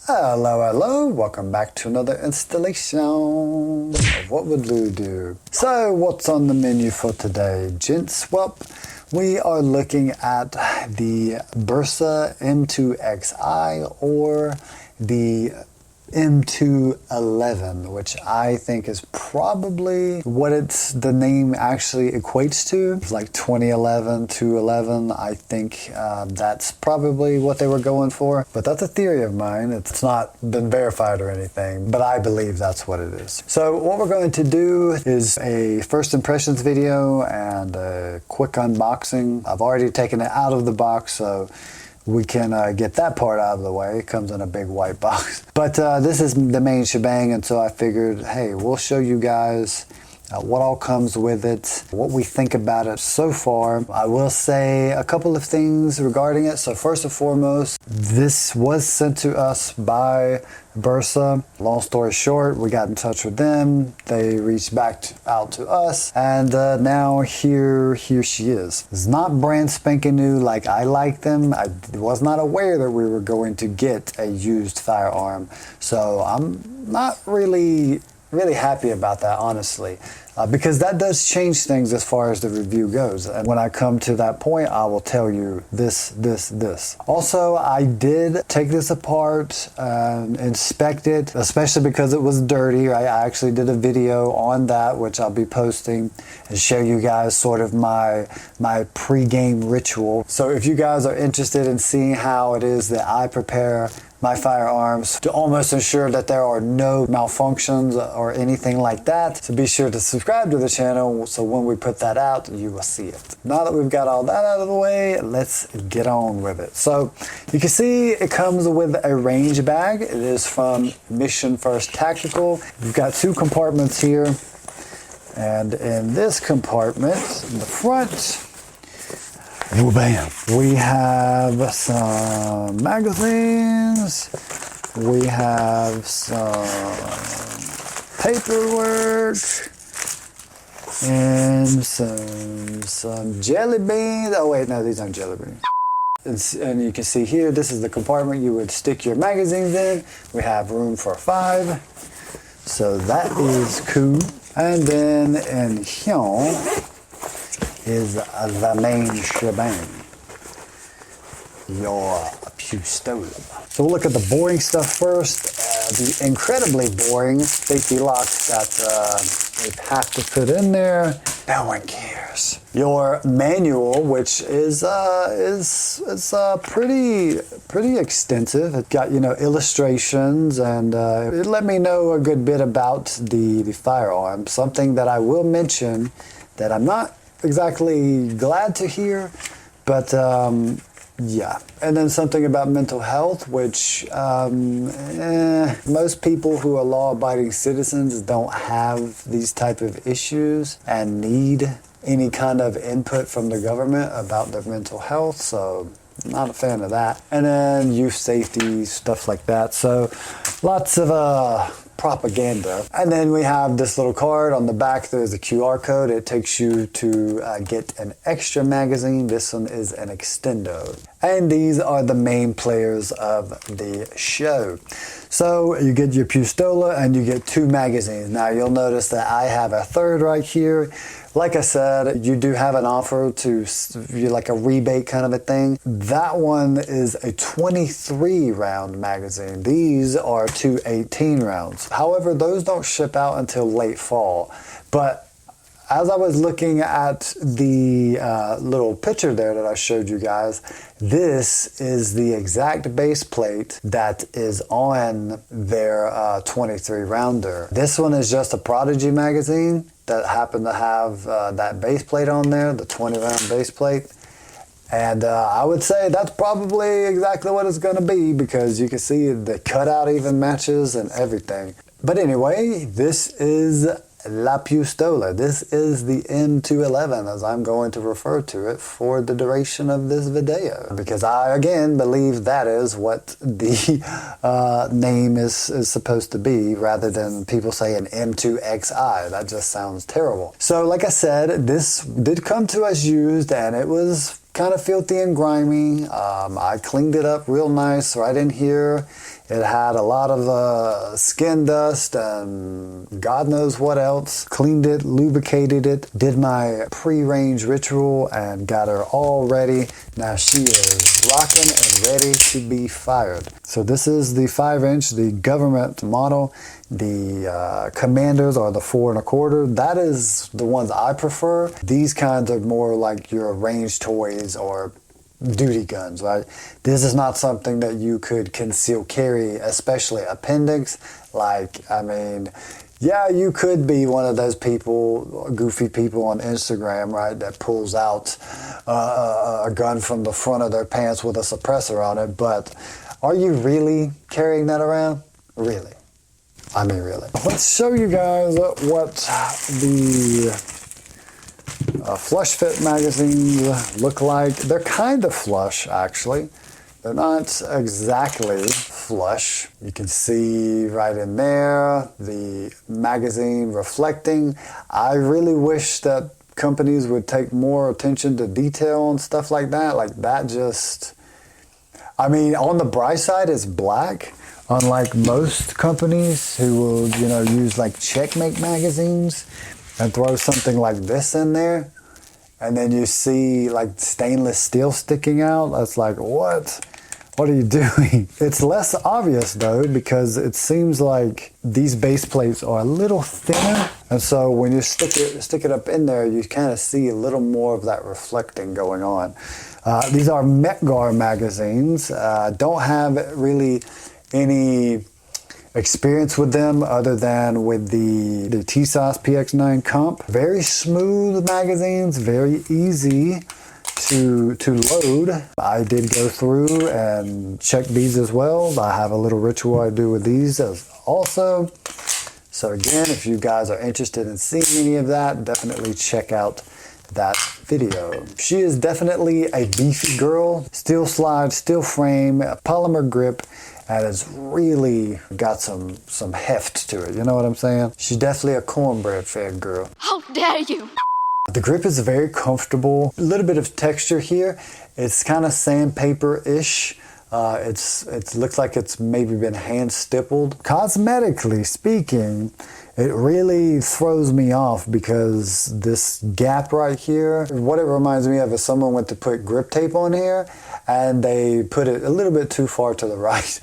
Hello, hello, welcome back to another installation of What Would Lou Do? So, what's on the menu for today, gents? Well, we are looking at the Bersa M2XI or the M2XI, which I think is probably what the name actually equates to. It's like 2011 to 11. I think that's probably what they were going for. But that's a theory of mine. It's not been verified or anything, but I believe that's what it is. So what we're going to do is a first impressions video and a quick unboxing. I've already taken it out of the box, so we can get that part out of the way. It comes in a big white box. But this is the main shebang, and so I figured, hey, we'll show you guys what all comes with it, what we think about it so far. I will say a couple of things regarding it. So first and foremost, this was sent to us by Bersa. Long story short, we got in touch with them. They reached back out to us, and now here she is. It's not brand spanking new like I like them. I was not aware that we were going to get a used firearm, so I'm not really happy about that, honestly, because that does change things as far as the review goes. And when I come to that point, I will tell you this. Also, I did take this apart and inspect it, especially because it was dirty. I actually did a video on that, which I'll be posting and show you guys sort of my pre-game ritual. So if you guys are interested in seeing how it is that I prepare my firearms to almost ensure that there are no malfunctions or anything like that, so be sure to subscribe to the channel so when we put that out, you will see it. Now that we've got all that out of the way, let's get on with it. So you can see it comes with a range bag. It is from Mission First Tactical. You've got two compartments here, and in this compartment in the front, bam, we have some magazines, we have some paperwork, and some jelly beans. Oh wait, no, these aren't jelly beans. And you can see here, this is the compartment you would stick your magazines in. We have room for 5, so that is cool. And then in here is the main shebang, your pistol. So we'll look at the boring stuff first. The incredibly boring safety locks that we have to put in there. No one cares. Your manual, which is pretty extensive. It got, illustrations, and it let me know a good bit about the firearm. Something that I will mention that I'm not exactly glad to hear, but yeah. And then something about mental health, which most people who are law-abiding citizens don't have these type of issues and need any kind of input from the government about their mental health, so not a fan of that. And then youth safety, stuff like that. So lots of propaganda. And then we have this little card on the back. There's a QR code. It takes you to get an extra magazine. This one is an extendo. And these are the main players of the show. So you get your pistola and you get 2 magazines. Now you'll notice that I have a third right here. Like I said, you do have an offer to, like a rebate kind of a thing. That one is a 23 round magazine. These are 2 18 rounds. However, those don't ship out until late fall. But as I was looking at the little picture there that I showed you guys, this is the exact base plate that is on their 23 rounder. This one is just a Prodigy magazine that happened to have that base plate on there, the 20 round base plate. And I would say that's probably exactly what it's going to be, because you can see the cutout even matches and everything. But anyway, this is La Pistola. This is the M2XI, as I'm going to refer to it for the duration of this video, because I again believe that is what the name is supposed to be, rather than people saying M2XI. That just sounds terrible. So like I said, this did come to us used, and it was kind of filthy and grimy. I cleaned it up real nice right in here It had a lot of skin dust and God knows what else. Cleaned it, lubricated it, did my pre-range ritual, and got her all ready. Now she is rocking and ready to be fired. So this is the 5-inch, the government model. The Commanders are the 4 1/4. That is the ones I prefer. These kinds are more like your range toys or duty guns, right? This is not something that you could conceal carry, especially appendix. Like, I mean, yeah, you could be one of those people, goofy people on Instagram, right, that pulls out a gun from the front of their pants with a suppressor on it, but are you really carrying that around? Really? I mean, really. Let's show you guys what the flush fit magazines look like. They're kind of flush, actually. They're not exactly flush. You can see right in there the magazine reflecting. I really wish that companies would take more attention to detail and stuff like that. Like that just, I mean, on the bright side, it's black. Unlike most companies who will, you know, use like checkmate magazines and throw something like this in there, and then you see like stainless steel sticking out. That's like, what? What are you doing? It's less obvious though, because it seems like these base plates are a little thinner, and so when you stick it up in there, you kind of see a little more of that reflecting going on. These are M2XI magazines. Don't have really any experience with them other than with the M2XI PX9 comp. Very smooth magazines, very easy to load. I did go through and check these as well. I have a little ritual I do with these as also. So again, if you guys are interested in seeing any of that, definitely check out that video. She is definitely a beefy girl. Steel slide, steel frame, polymer grip, and it's really got some heft to it. You know what I'm saying? She's definitely a cornbread fed girl. How dare you! The grip is very comfortable. A little bit of texture here. It's kind of sandpaper-ish. It looks like it's maybe been hand stippled. Cosmetically speaking, it really throws me off because this gap right here, what it reminds me of is someone went to put grip tape on here and they put it a little bit too far to the right.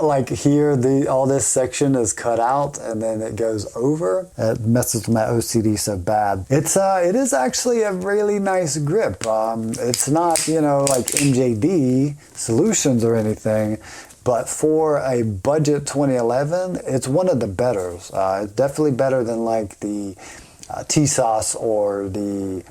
Like here, all this section is cut out and then it goes over. It messes with my OCD so bad. It is actually a really nice grip. It's not, you know, like MJD solutions or anything, but for a budget 2011, it's one of the betters. It's definitely better than like the M2XI or the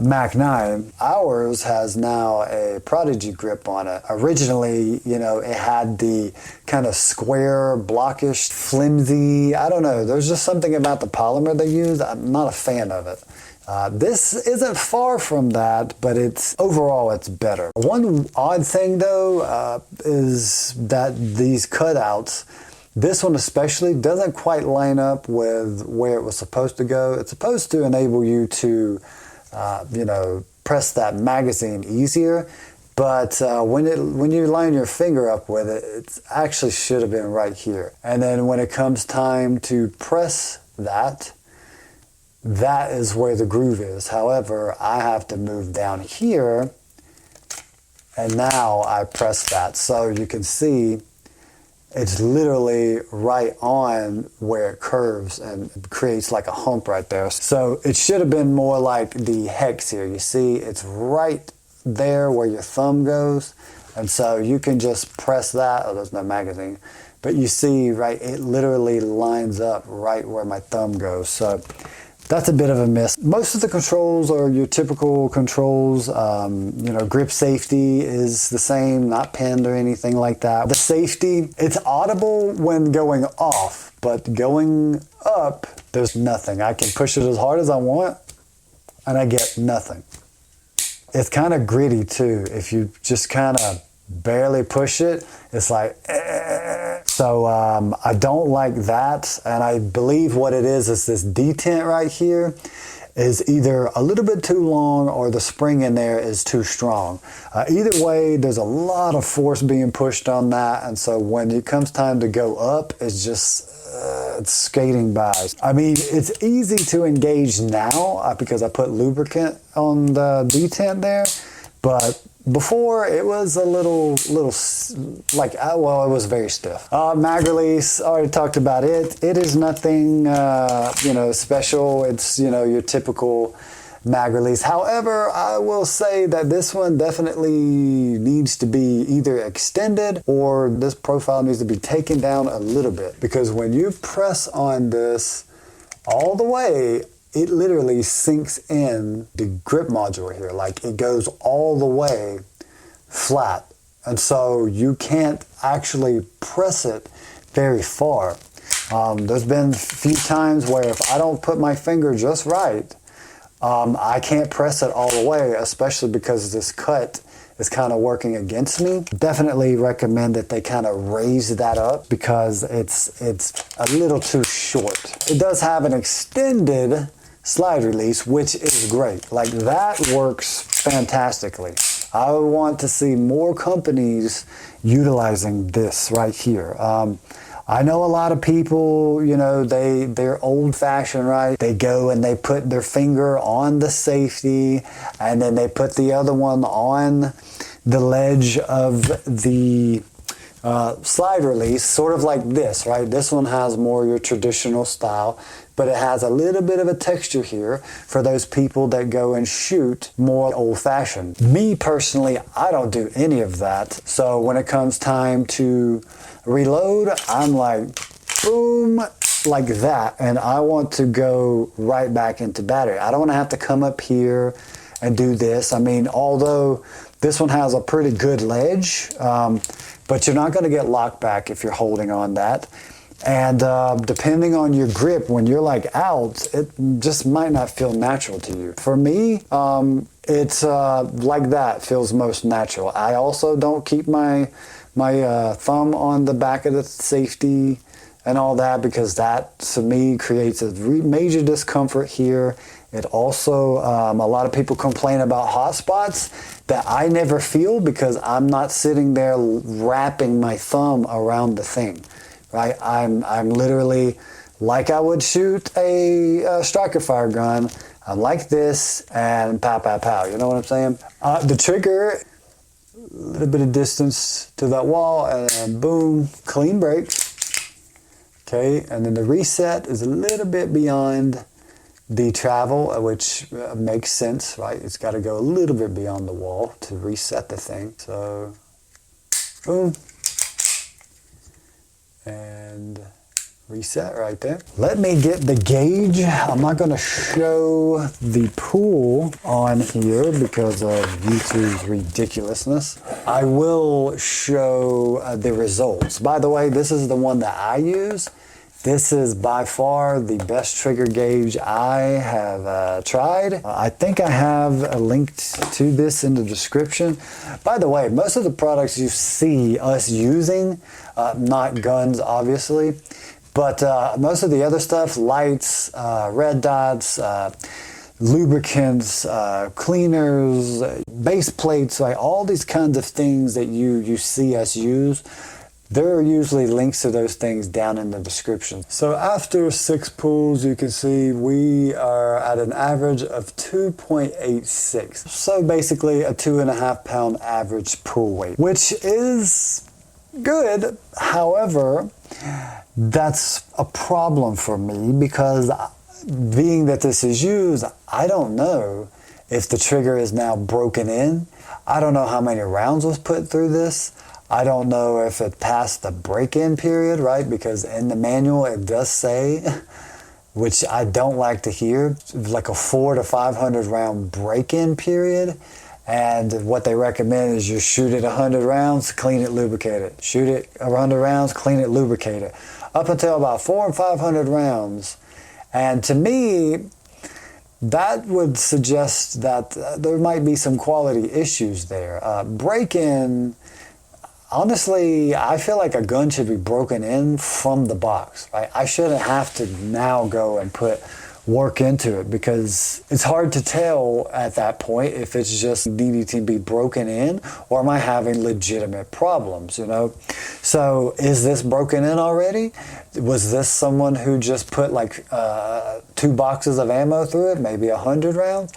Mac 9. Ours has now a Prodigy grip on it. Originally, you know, it had the kind of square, blockish, flimsy, I don't know. There's just something about the polymer they used. I'm not a fan of it. This isn't far from that, but overall it's better. One odd thing though is that these cutouts, this one especially, doesn't quite line up with where it was supposed to go. It's supposed to enable you to, you know, press that magazine easier, but when you line your finger up with it, it actually should have been right here. And then when it comes time to press that is where the groove is. However, I have to move down here, and now I press that. So you can see it's literally right on where it curves and it creates like a hump right there. So it should have been more like the hex here. You see, it's right there where your thumb goes. And so you can just press that. Oh, there's no magazine. But you see, right, it literally lines up right where my thumb goes. So that's a bit of a miss. Most of the controls are your typical controls. You know, grip safety is the same, not pinned or anything like that. The safety, it's audible when going off, but going up, there's nothing. I can push it as hard as I want, and I get nothing. It's kind of gritty too. If you just kind of barely push it, it's like, So I don't like that, and I believe what it is this detent right here, is either a little bit too long or the spring in there is too strong. Either way, there's a lot of force being pushed on that, and so when it comes time to go up, it's just it's skating by. I mean, it's easy to engage now because I put lubricant on the detent there, but before it was a little like, well, it was very stiff. Mag release, already talked about it. It is nothing, special. It's, your typical mag release. However, I will say that this one definitely needs to be either extended or this profile needs to be taken down a little bit, because when you press on this all the way, it literally sinks in the grip module here. Like, it goes all the way flat. And so you can't actually press it very far. There's been a few times where if I don't put my finger just right, I can't press it all the way, especially because this cut is kind of working against me. Definitely recommend that they kind of raise that up because it's a little too short. It does have an extended slide release, which is great. Like, that works fantastically. I want to see more companies utilizing this right here. I know a lot of people, they're old-fashioned, right? They go and they put their finger on the safety, and then they put the other one on the ledge of the slide release, sort of like this, right? This one has more your traditional style, but it has a little bit of a texture here for those people that go and shoot more old-fashioned. Me personally, I don't do any of that. So when it comes time to reload, I'm like, boom, like that, and I want to go right back into battery. I don't want to have to come up here and do this. I mean, although this one has a pretty good ledge, but you're not going to get locked back if you're holding on that. And depending on your grip, when you're like out, it just might not feel natural to you. For me, it's like that feels most natural. I also don't keep my thumb on the back of the safety and all that, because that, to me, creates a major discomfort here. It also, a lot of people complain about hot spots that I never feel because I'm not sitting there wrapping my thumb around the thing. Right, I'm literally like I would shoot a striker fire gun. I'm like this, and pow, pow, pow. You know what I'm saying? The trigger, a little bit of distance to that wall, and then boom, clean break. Okay, and then the reset is a little bit beyond the travel, which makes sense, right? It's got to go a little bit beyond the wall to reset the thing. So, boom. And reset right there. Let me get the gauge. I'm not going to show the pool on here because of YouTube's ridiculousness. I will show the results. By the way, this is the one that I use. This is by far the best trigger gauge I have tried. I think I have a link to this in the description. By the way, most of the products you see us using, not guns obviously, but most of the other stuff, lights, red dots, lubricants, cleaners, base plates, like all these kinds of things that you see us use, there are usually links to those things down in the description. So after 6 pulls, you can see we are at an average of 2.86. So basically a 2.5 pound average pull weight, which is good. However, that's a problem for me because being that this is used, I don't know if the trigger is now broken in. I don't know how many rounds was put through this. I don't know if it passed the break-in period, right? Because in the manual it does say, which I don't like to hear, like a 400 to 500 round break-in period. And what they recommend is you shoot it 100 rounds, clean it, lubricate it. Shoot it 100 rounds, clean it, lubricate it. Up until about 400 and 500 rounds. And to me, that would suggest that there might be some quality issues there. Break-in, honestly, I feel like a gun should be broken in from the box, right? I shouldn't have to now go and put work into it, because it's hard to tell at that point if it's just needing to be broken in or am I having legitimate problems, you know? So is this broken in already? Was this someone who just put like 2 boxes of ammo through it, maybe 100 rounds?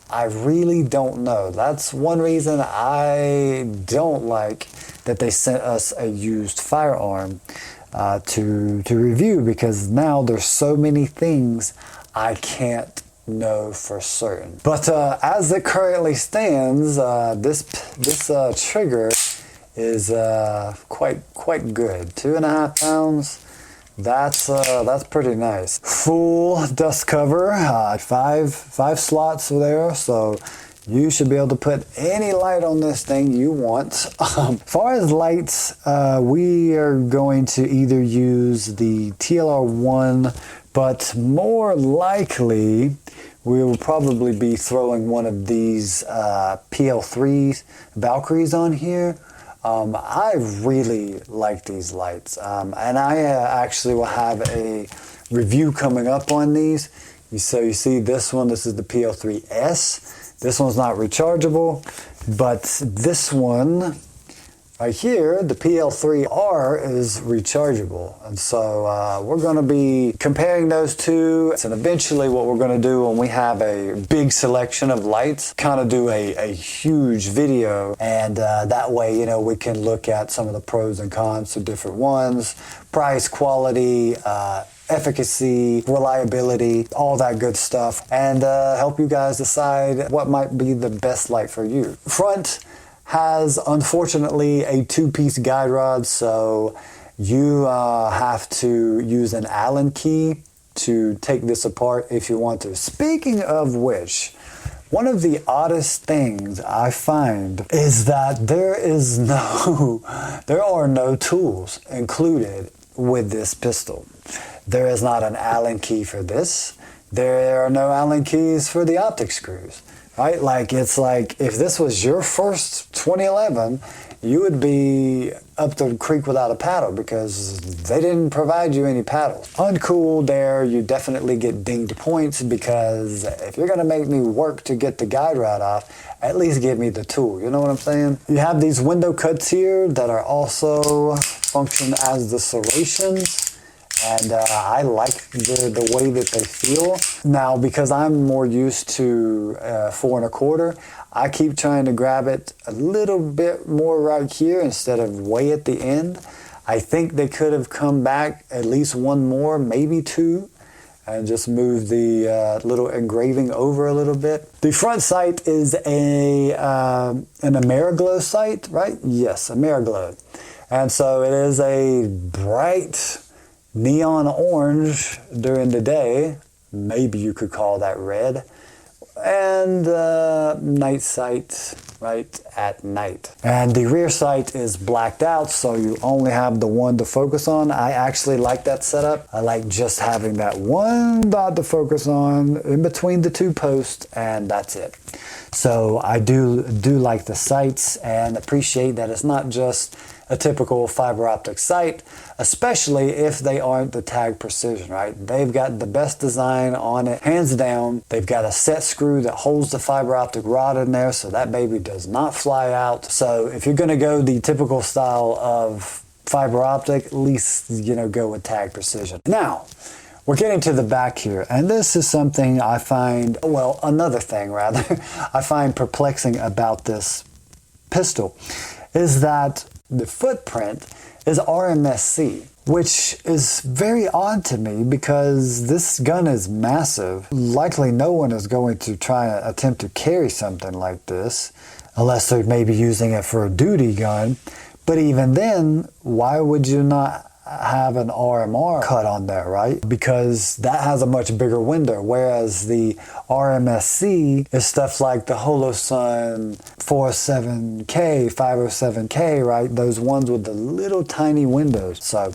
I really don't know. That's one reason I don't like that they sent us a used firearm to review, because now there's so many things I can't know for certain. But as it currently stands, this trigger is quite good. 2.5 pounds. That's pretty nice. Full dust cover, five slots there, so you should be able to put any light on this thing you want. As far as lights, we are going to either use the TLR1, but more likely we will probably be throwing one of these PL3 Valkyries on here. I really like these lights, and I actually will have a review coming up on these. So you see this one, this is the PL3S. This one's not rechargeable, but this one right here, the PL3R, is rechargeable. And so we're going to be comparing those two. And eventually what we're going to do when we have a big selection of lights, kind of do a huge video. And that way, you know, we can look at some of the pros and cons of different ones, price, quality, efficacy, reliability, all that good stuff, and help you guys decide what might be the best light for you. Front has, unfortunately, a 2-piece guide rod, so you have to use an Allen key to take this apart if you want to. Speaking of which, one of the oddest things I find is that there are no tools included with this pistol. There is not an Allen key for this. There are no Allen keys for the optic screws, right? Like, it's like if this was your first 2011, you would be up the creek without a paddle because they didn't provide you any paddles. Uncool there, you definitely get dinged points, because if you're going to make me work to get the guide rod off, at least give me the tool. You know what I'm saying? You have these window cuts here that are also function as the serrations. And I like the way that they feel. Now, because I'm more used to 4 1/4, I keep trying to grab it a little bit more right here instead of way at the end. I think they could have come back at least one more, maybe 2, and just move the little engraving over a little bit. The front sight is an Ameriglow sight, right? Yes, Ameriglow. And so it is a bright neon orange during the day, maybe you could call that red, and night sight right at night. And the rear sight is blacked out, so you only have the one to focus on. I actually like that setup. I like just having that one dot to focus on in between the 2 posts, and that's it. So I do like the sights and appreciate that it's not just a typical fiber optic sight, especially if they aren't the Tag Precision, right? They've got the best design on it, hands down. They've got a set screw that holds the fiber optic rod in there, so that baby does not fly out. So if you're gonna go the typical style of fiber optic, at least, you know, go with Tag Precision. Now, we're getting to the back here, and this is something I find, well, another thing rather, I find perplexing about this pistol, is that the footprint is RMSC, which is very odd to me because this gun is massive. Likely no one is going to try and attempt to carry something like this unless they're maybe using it for a duty gun. But even then, why would you not have an RMR cut on there, right? Because that has a much bigger window, whereas the RMSC is stuff like the Holosun 407K, 507K, right? Those ones with the little tiny windows. So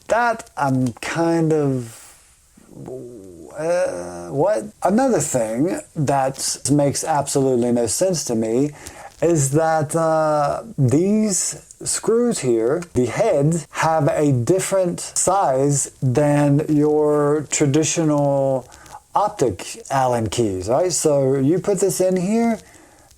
that I'm kind of... what? Another thing that makes absolutely no sense to me is that these screws here, the heads, have a different size than your traditional optic Allen keys, right? So you put this in here,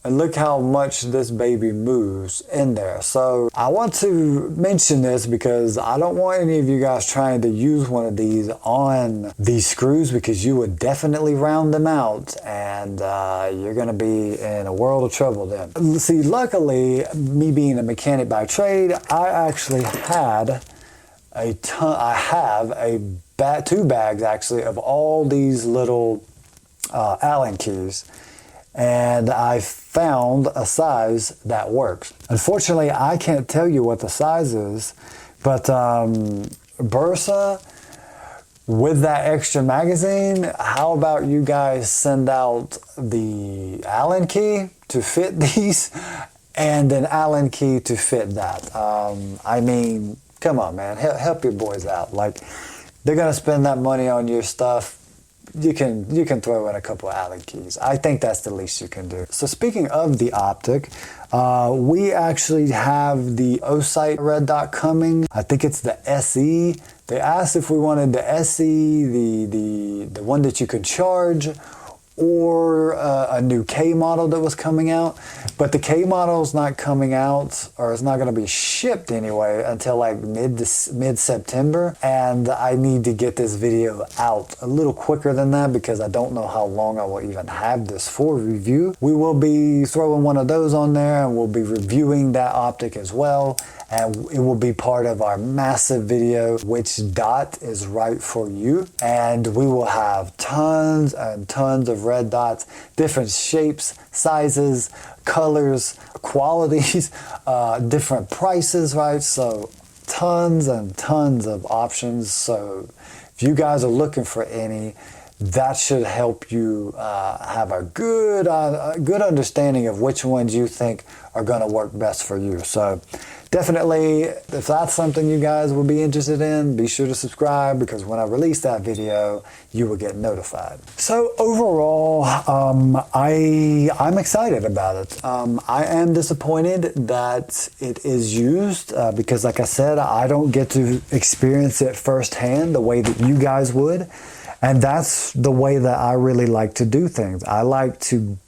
and look how much this baby moves in there. So I want to mention this because I don't want any of you guys trying to use one of these on these screws, because you would definitely round them out, and you're going to be in a world of trouble then. See, luckily, me being a mechanic by trade, I actually had two bags actually of all these little Allen keys. And I found a size that works. Unfortunately, I can't tell you what the size is, but Bersa, with that extra magazine, how about you guys send out the Allen key to fit these and an Allen key to fit that? I mean, come on, man, help your boys out. Like, they're gonna spend that money on your stuff. You can throw in a couple of Allen keys. I think that's the least you can do. So speaking of the optic, we actually have the M2XI red dot coming. I think it's the SE. They asked if we wanted the SE, the one that you could charge, or a new K model that was coming out. But the K model is not coming out, or it's not going to be shipped anyway until like mid-September. And I need to get this video out a little quicker than that, because I don't know how long I will even have this for review. We will be throwing one of those on there, and we'll be reviewing that optic as well. And it will be part of our massive video, which dot is right for you. And we will have tons and tons of red dots, different shapes, sizes, colors, qualities, different prices, right? So tons and tons of options. So if you guys are looking for any, that should help you have a good understanding of which ones you think are going to work best for you. So definitely, if that's something you guys will be interested in, be sure to subscribe, because when I release that video, you will get notified. So overall, I'm excited about it. I am disappointed that it is used because, like I said, I don't get to experience it firsthand the way that you guys would. And that's the way that I really like to do things. I like to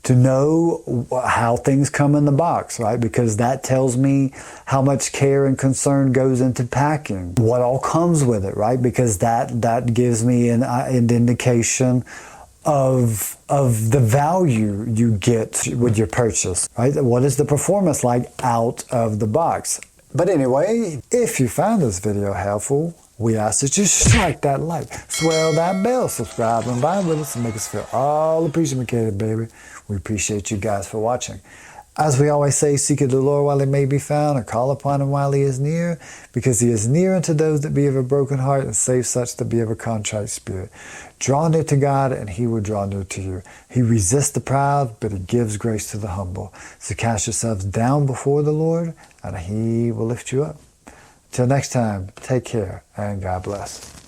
know how things come in the box, right? Because that tells me how much care and concern goes into packing, what all comes with it, right? Because that gives me an indication of the value you get with your purchase, right? What is the performance like out of the box? But anyway, if you found this video helpful, we ask that you strike that like, swell that bell, subscribe and vibe with us, and make us feel all appreciated, baby. We appreciate you guys for watching. As we always say, seek the Lord while he may be found, or call upon him while he is near, because he is near unto those that be of a broken heart, and save such that be of a contrite spirit. Draw near to God, and he will draw near to you. He resists the proud, but he gives grace to the humble. So cast yourselves down before the Lord, and he will lift you up. Till next time, take care, and God bless.